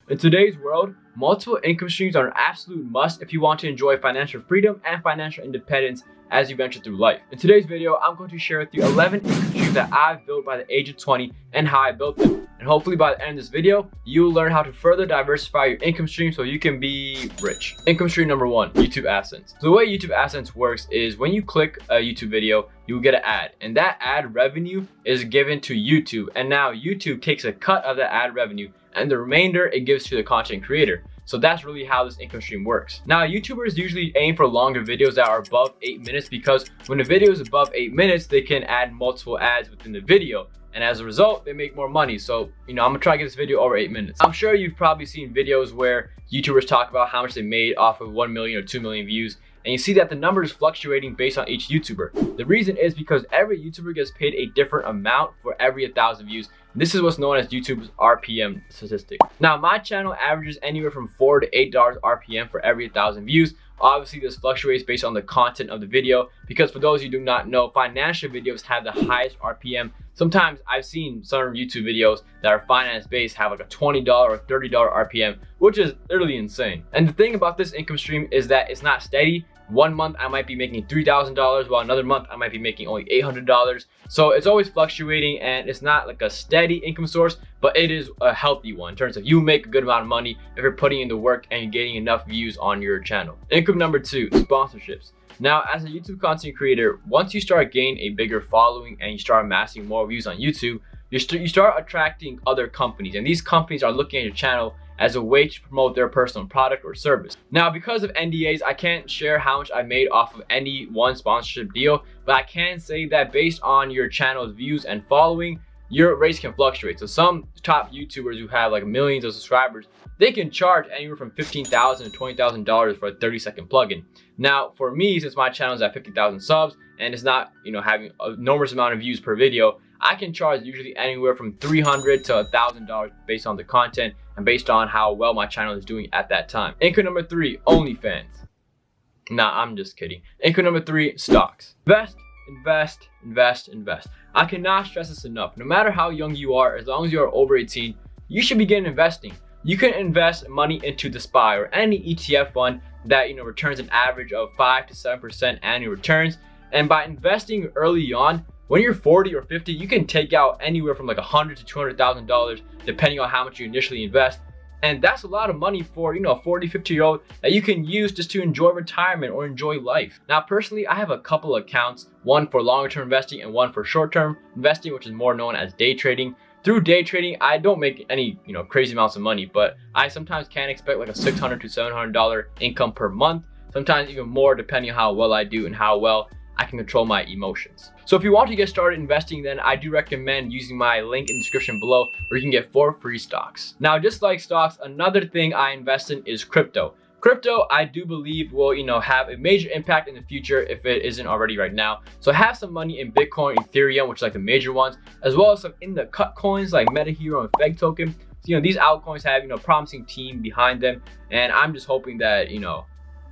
In today's world, multiple income streams are an absolute must if you want to enjoy financial freedom and financial independence as you venture through life. In today's video, I'm going to share with you 11 income streams that I've built by the age of 20 and how I built them. And hopefully by the end of this video, you'll learn how to further diversify your income stream so you can be rich. Income stream number 1, YouTube Adsense. So the way YouTube Adsense works is when you click a YouTube video, you will get an ad, and that ad revenue is given to YouTube, and now YouTube takes a cut of that ad revenue and the remainder it gives to the content creator. So that's really how this income stream works. Now, YouTubers usually aim for longer videos that are above 8 minutes because when a video is above 8 minutes, they can add multiple ads within the video. And as a result, they make more money. So, I'm gonna try to get this video over 8 minutes. I'm sure you've probably seen videos where YouTubers talk about how much they made off of 1 million or 2 million views. And you see that the number is fluctuating based on each YouTuber. The reason is because every YouTuber gets paid a different amount for every 1,000 views. This is what's known as YouTube's RPM statistic. Now, my channel averages anywhere from $4 to $8 RPM for every 1,000 views. Obviously, this fluctuates based on the content of the video because for those who do not know, financial videos have the highest RPM. Sometimes I've seen some YouTube videos that are finance-based have like a $20 or $30 RPM, which is literally insane. And the thing about this income stream is that it's not steady. One month I might be making $3,000 while another month I might be making only $800. So it's always fluctuating and it's not like a steady income source, but it is a healthy one in terms of you make a good amount of money if you're putting in the work and you're getting enough views on your channel. Income number 2, sponsorships. Now, as a YouTube content creator, once you start gaining a bigger following and you start amassing more views on YouTube, you start attracting other companies, and these companies are looking at your channel as a way to promote their personal product or service. Now, because of NDAs, I can't share how much I made off of any one sponsorship deal, but I can say that based on your channel's views and following, your rates can fluctuate. So some top YouTubers who have like millions of subscribers, they can charge anywhere from $15,000 to $20,000 for a 30-second plugin. Now, for me, since my channel is at 50,000 subs and it's not, having an enormous amount of views per video, I can charge usually anywhere from $300 to $1,000 based on the content and based on how well my channel is doing at that time. Income number 3, OnlyFans. Nah, I'm just kidding. Income number 3, stocks. Invest, invest, invest, invest. I cannot stress this enough. No matter how young you are, as long as you are over 18, you should begin investing. You can invest money into the SPY or any ETF fund that returns an average of 5 to 7% annual returns. And by investing early on, when you're 40 or 50, you can take out anywhere from like $100,000 to $200,000 depending on how much you initially invest. And that's a lot of money for a 40, 50-year-old that you can use just to enjoy retirement or enjoy life. Now, personally, I have a couple of accounts, one for longer-term investing and one for short-term investing, which is more known as day trading. Through day trading, I don't make any crazy amounts of money, but I sometimes can expect like a $600 to $700 income per month, sometimes even more depending on how well I do and how well I can control my emotions. So if you want to get started investing, then I do recommend using my link in the description below where you can get 4 free stocks. Now, just like stocks, another thing I invest in is crypto. Crypto, I do believe will, have a major impact in the future if it isn't already right now. So I have some money in Bitcoin, Ethereum, which are like the major ones, as well as some in the cut coins like MetaHero and Feg token. So, these altcoins have, promising team behind them. And I'm just hoping that,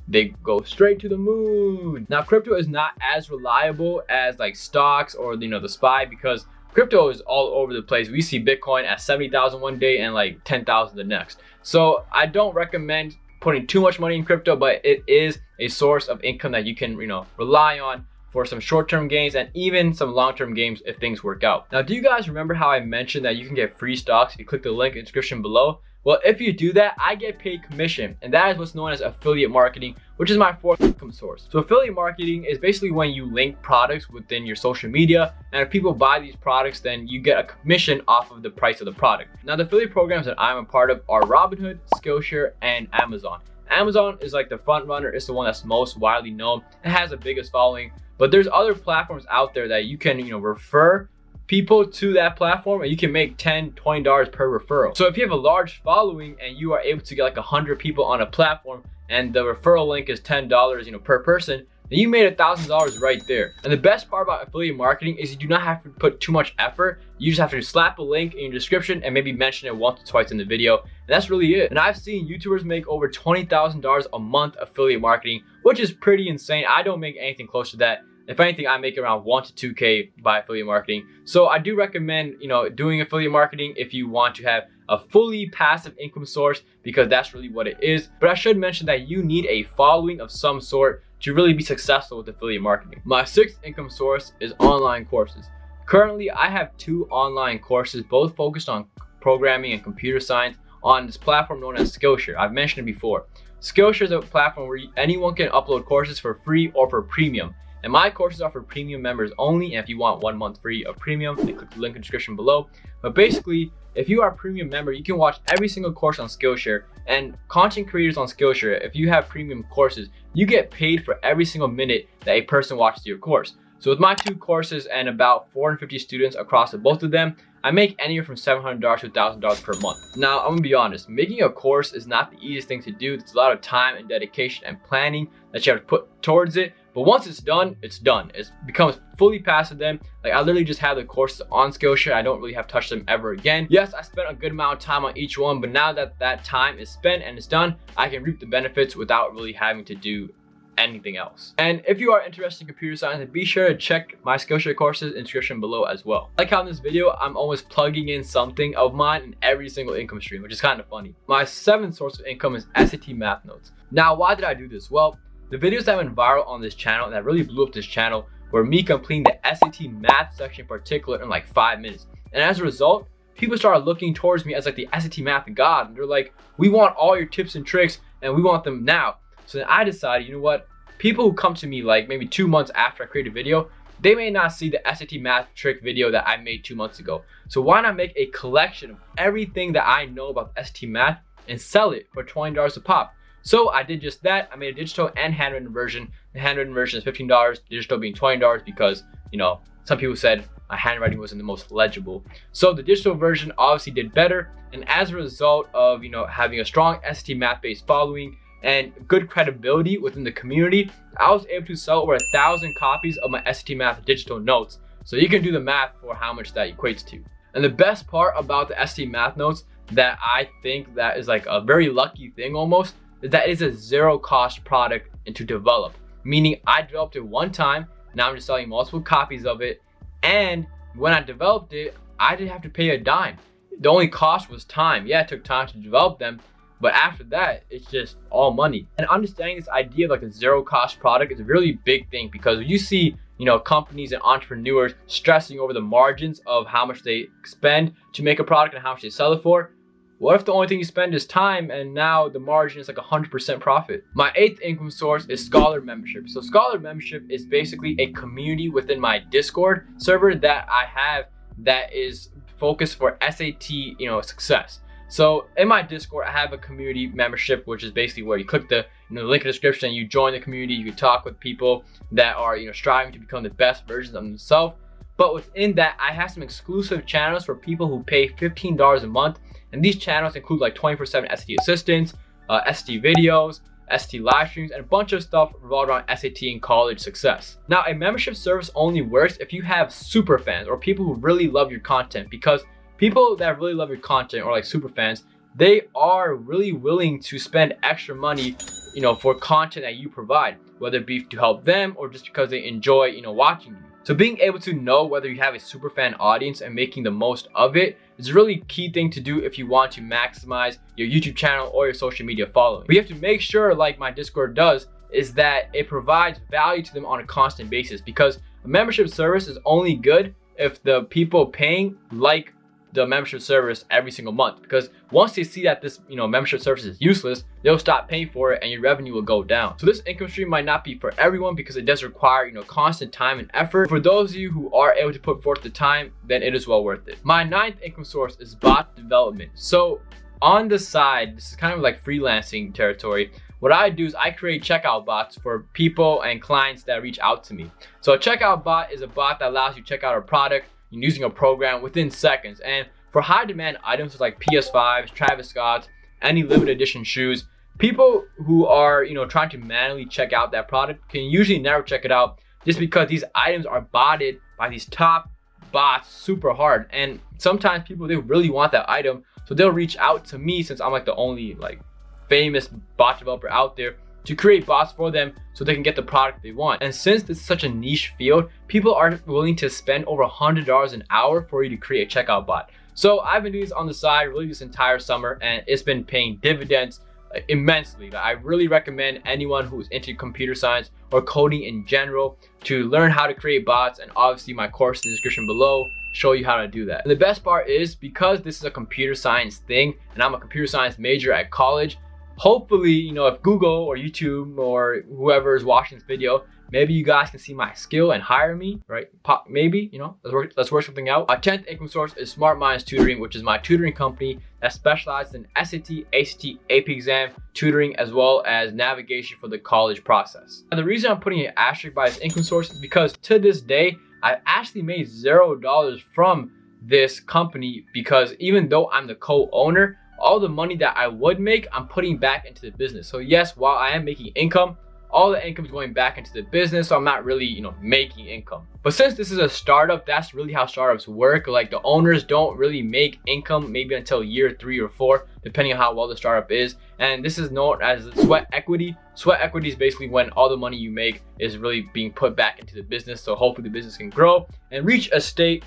they go straight to the moon. Now, crypto is not as reliable as like stocks or the SPY because crypto is all over the place. We see Bitcoin at 70,000 one day and like 10,000 the next. So I don't recommend putting too much money in crypto, but it is a source of income that you can rely on for some short-term gains and even some long-term gains if things work out. Now, do you guys remember how I mentioned that you can get free stocks if you click the link in the description below? Well, if you do that, I get paid commission, and that is what's known as affiliate marketing, which is my 4th income source. So affiliate marketing is basically when you link products within your social media, and if people buy these products, then you get a commission off of the price of the product. Now, the affiliate programs that I'm a part of are Robinhood, Skillshare, and Amazon. Amazon is like the front runner. It's the one that's most widely known. It has the biggest following, but there's other platforms out there that you can, refer people to that platform and you can make $10, $20 per referral. So if you have a large following and you are able to get like 100 people on a platform and the referral link is $10, per person, then you made $1,000 right there. And the best part about affiliate marketing is you do not have to put too much effort. You just have to slap a link in your description and maybe mention it once or twice in the video. And that's really it. And I've seen YouTubers make over $20,000 a month affiliate marketing, which is pretty insane. I don't make anything close to that. If anything, I make around 1 to 2K by affiliate marketing. So I do recommend, doing affiliate marketing if you want to have a fully passive income source, because that's really what it is. But I should mention that you need a following of some sort to really be successful with affiliate marketing. My sixth income source is online courses. Currently, I have 2 online courses, both focused on programming and computer science, on this platform known as Skillshare. I've mentioned it before. Skillshare is a platform where anyone can upload courses for free or for premium. And my courses are for premium members only. And if you want 1 month free of premium, then click the link in the description below. But basically, if you are a premium member, you can watch every single course on Skillshare. And content creators on Skillshare, if you have premium courses, you get paid for every single minute that a person watches your course. So with my 2 courses and about 450 students across the both of them, I make anywhere from $700 to $1,000 per month. Now, I'm gonna be honest, making a course is not the easiest thing to do. There's a lot of time and dedication and planning that you have to put towards it. But once it's done, it's done. It becomes fully passive then. Like, I literally just have the courses on Skillshare. I don't really have touched them ever again. Yes, I spent a good amount of time on each one, but now that that time is spent and it's done, I can reap the benefits without really having to do anything else. And if you are interested in computer science, then be sure to check my Skillshare courses in the description below as well. Like how in this video, I'm always plugging in something of mine in every single income stream, which is kind of funny. My 7th source of income is SAT math notes. Now, why did I do this? Well, the videos that went viral on this channel and that really blew up this channel were me completing the SAT math section in particular in like 5 minutes. And as a result, people started looking towards me as like the SAT math god. And they're like, we want all your tips and tricks and we want them now. So then I decided, you know what? People who come to me like maybe 2 months after I create a video, they may not see the SAT math trick video that I made 2 months ago. So why not make a collection of everything that I know about SAT math and sell it for $20 a pop? So I did just that. I made a digital and handwritten version. The handwritten version is $15, digital being $20 because, you know, some people said my handwriting wasn't the most legible. So the digital version obviously did better. And as a result of, you know, having a strong SAT math based following and good credibility within the community, I was able to sell over 1,000 copies of my SAT math digital notes. So you can do the math for how much that equates to. And the best part about the SAT math notes that I think that is like a very lucky thing almost, is that it is a 0 cost product and to develop. Meaning I developed it one time, now I'm just selling multiple copies of it. And when I developed it, I didn't have to pay a dime. The only cost was time. Yeah, it took time to develop them, but after that, it's just all money. And understanding this idea of like a 0 cost product is a really big thing, because you see, you know, companies and entrepreneurs stressing over the margins of how much they spend to make a product and how much they sell it for. What if the only thing you spend is time and now the margin is like 100% profit? My 8th income source is Scholar membership. So Scholar membership is basically a community within my Discord server that I have that is focused for SAT, you know, success. So in my Discord, I have a community membership, which is basically where you click the, you know, link in the description and you join the community. You can talk with people that are, you know, striving to become the best versions of themselves. But within that, I have some exclusive channels for people who pay $15 a month. And these channels include like 24/7 SAT assistance, SAT videos, SAT live streams, and a bunch of stuff revolved around SAT and college success. Now, a membership service only works if you have super fans or people who really love your content, because people that really love your content or like super fans, they are really willing to spend extra money, you know, for content that you provide, whether it be to help them or just because they enjoy, you know, watching you. So being able to know whether you have a super fan audience and making the most of it is a really key thing to do if you want to maximize your YouTube channel or your social media following. But you have to make sure, like my Discord does, is that it provides value to them on a constant basis, because a membership service is only good if the people paying like the membership service every single month, because once they see that this, you know, membership service is useless, they'll stop paying for it and your revenue will go down. So this income stream might not be for everyone because it does require, you know, constant time and effort. For those of you who are able to put forth the time, then it is well worth it. My 9th income source is bot development. So on the side, this is kind of like freelancing territory. What I do is I create checkout bots for people and clients that reach out to me. So a checkout bot is a bot that allows you to check out a product using a program within seconds. And for high demand items like PS5s, Travis Scott's, any limited edition shoes, people who are, you know, trying to manually check out that product can usually never check it out, just because these items are botted by these top bots super hard. And sometimes people, they really want that item, so they'll reach out to me, since I'm like the only like famous bot developer out there, to create bots for them so they can get the product they want. And since this is such a niche field, people are willing to spend over $100 an hour for you to create a checkout bot. So I've been doing this on the side really this entire summer, and it's been paying dividends immensely. I really recommend anyone who's into computer science or coding in general to learn how to create bots, and obviously my course in the description below show you how to do that. And the best part is, because this is a computer science thing and I'm a computer science major at college, hopefully, you know, if Google or YouTube or whoever is watching this video, maybe you guys can see my skill and hire me, right? Maybe, you know, let's work something out. Our 10th income source is Smartminds Tutoring, which is my tutoring company that specializes in SAT, ACT, AP exam tutoring, as well as navigation for the college process. And the reason I'm putting an asterisk by this income source is because to this day, I've actually made $0 from this company, because even though I'm the co-owner, all the money that I would make, I'm putting back into the business. So yes, while I am making income, all the income is going back into the business, so I'm not really, you know, making income. But since this is a startup, that's really how startups work. Like, the owners don't really make income maybe until year 3 or 4, depending on how well the startup is. And this is known as sweat equity. Sweat equity is basically when all the money you make is really being put back into the business. So hopefully the business can grow and reach a state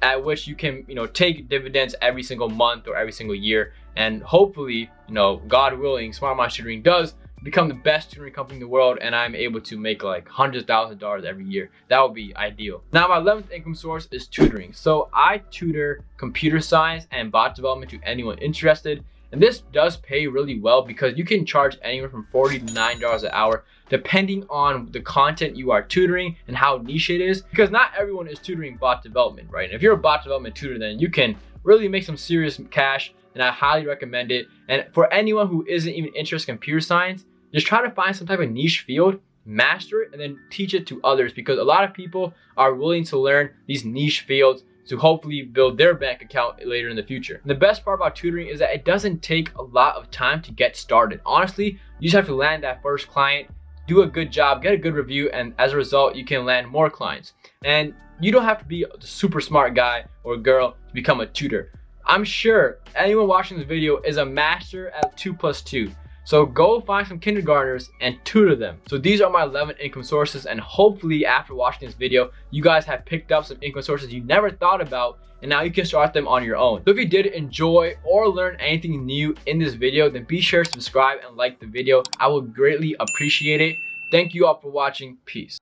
at which you can, you know, take dividends every single month or every single year. And hopefully, you know, God willing, Smartminds Tutoring does become the best tutoring company in the world, and I'm able to make like $100,000 every year. That would be ideal. Now, my 11th income source is tutoring. So I tutor computer science and bot development to anyone interested. And this does pay really well, because you can charge anywhere from $40 to $9 an hour, depending on the content you are tutoring and how niche it is. Because not everyone is tutoring bot development, right? And if you're a bot development tutor, then you can really make some serious cash, and I highly recommend it. And for anyone who isn't even interested in computer science, just try to find some type of niche field, master it, and then teach it to others, because a lot of people are willing to learn these niche fields to hopefully build their bank account later in the future. And the best part about tutoring is that it doesn't take a lot of time to get started. Honestly, you just have to land that first client, do a good job, get a good review, and as a result, you can land more clients. And you don't have to be a super smart guy or girl to become a tutor. I'm sure anyone watching this video is a master at 2 + 2. So go find some kindergartners and tutor them. So these are my 11 income sources, and hopefully after watching this video, you guys have picked up some income sources you never thought about, and now you can start them on your own. So if you did enjoy or learn anything new in this video, then be sure to subscribe and like the video. I will greatly appreciate it. Thank you all for watching. Peace.